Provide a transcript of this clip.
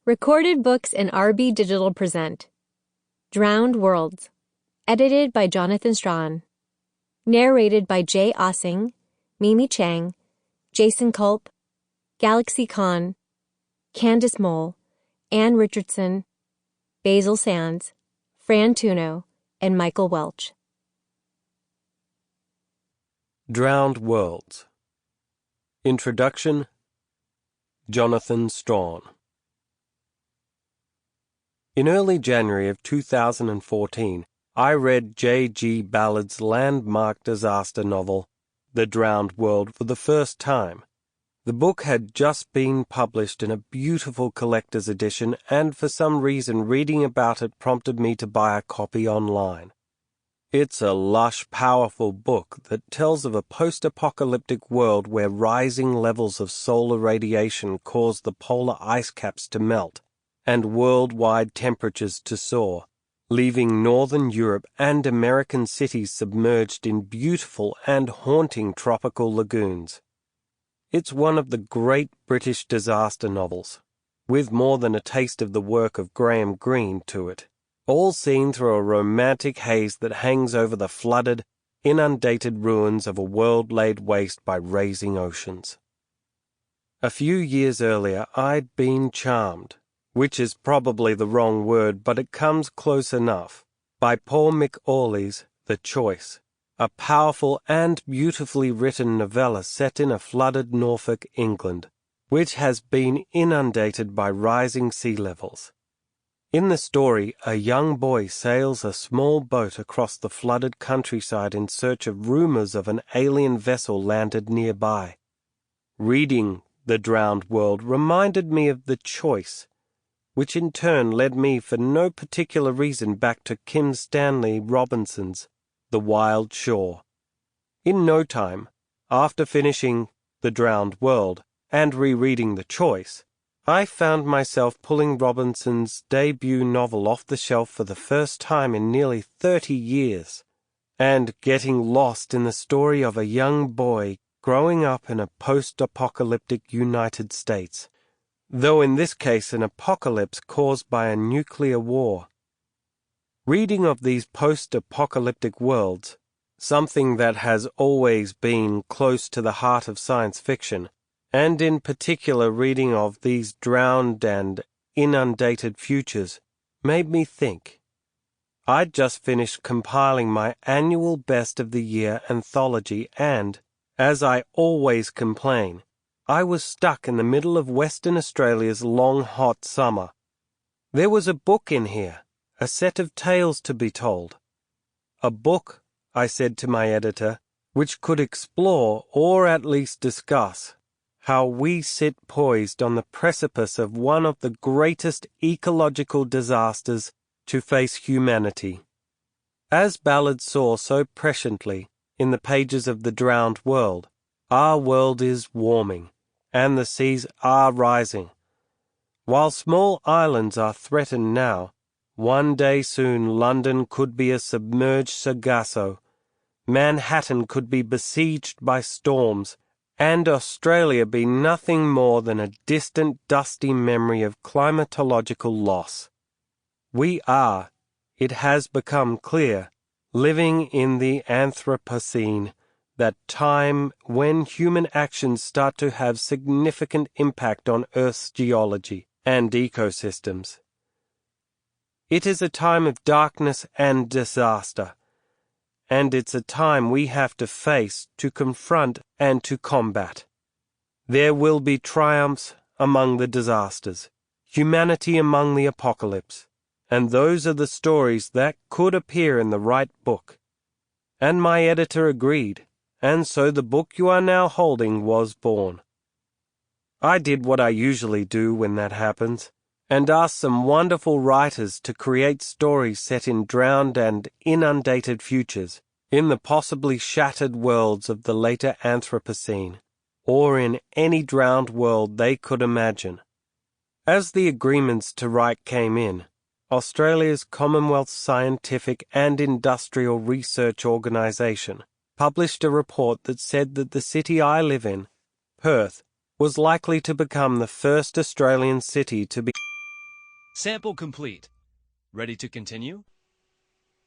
Recorded Books and RB Digital present Drowned Worlds, edited by Jonathan Strahan, narrated by J. Aaseng, Mimi Chang, Jason Culp, Galaxy Khan, Candice Moll, Anne Richardson, Basil Sands, Fran Tunno, and Michael Welch. Drowned Worlds. Introduction. Jonathan Strahan. In early January of 2014, I read J.G. Ballard's landmark disaster novel, The Drowned World, for the first time. The book had just been published in a beautiful collector's edition, and for some reason reading about it prompted me to buy a copy online. It's a lush, powerful book that tells of a post-apocalyptic world where rising levels of solar radiation cause the polar ice caps to melt and worldwide temperatures to soar, leaving northern Europe and American cities submerged in beautiful and haunting tropical lagoons. It's one of the great British disaster novels, with more than a taste of the work of Graham Greene to it, all seen through a romantic haze that hangs over the flooded, inundated ruins of a world laid waste by rising oceans. A few years earlier I'd been charmed, which is probably the wrong word, but it comes close enough, by Paul McAuley's The Choice, a powerful and beautifully written novella set in a flooded Norfolk, England, which has been inundated by rising sea levels. In the story, a young boy sails a small boat across the flooded countryside in search of rumors of an alien vessel landed nearby. Reading The Drowned World reminded me of The Choice, which in turn led me for no particular reason back to Kim Stanley Robinson's The Wild Shore. In no time, after finishing The Drowned World and rereading The Choice, I found myself pulling Robinson's debut novel off the shelf for the first time in nearly 30 years, and getting lost in the story of a young boy growing up in a post-apocalyptic United States, though in this case an apocalypse caused by a nuclear war. Reading of these post-apocalyptic worlds, something that has always been close to the heart of science fiction, and in particular reading of these drowned and inundated futures, made me think. I'd just finished compiling my annual Best of the Year anthology and, as I always complain, I was stuck in the middle of Western Australia's long hot summer. There was a book in here, a set of tales to be told. A book, I said to my editor, which could explore, or at least discuss, how we sit poised on the precipice of one of the greatest ecological disasters to face humanity. As Ballard saw so presciently in the pages of The Drowned World, our world is warming, and the seas are rising. While small islands are threatened now, one day soon London could be a submerged Sargasso, Manhattan could be besieged by storms, and Australia be nothing more than a distant, dusty memory of climatological loss. We are, it has become clear, living in the Anthropocene, that time when human actions start to have significant impact on Earth's geology and ecosystems. It is a time of darkness and disaster, and it's a time we have to face, to confront, and to combat. There will be triumphs among the disasters, humanity among the apocalypse, and those are the stories that could appear in the right book. And my editor agreed, and so the book you are now holding was born. I did what I usually do when that happens, and asked some wonderful writers to create stories set in drowned and inundated futures, in the possibly shattered worlds of the later Anthropocene, or in any drowned world they could imagine. As the agreements to write came in, Australia's Commonwealth Scientific and Industrial Research Organisation published a report that said that the city I live in, Perth, was likely to become the first Australian city to be Sample complete. Ready to continue?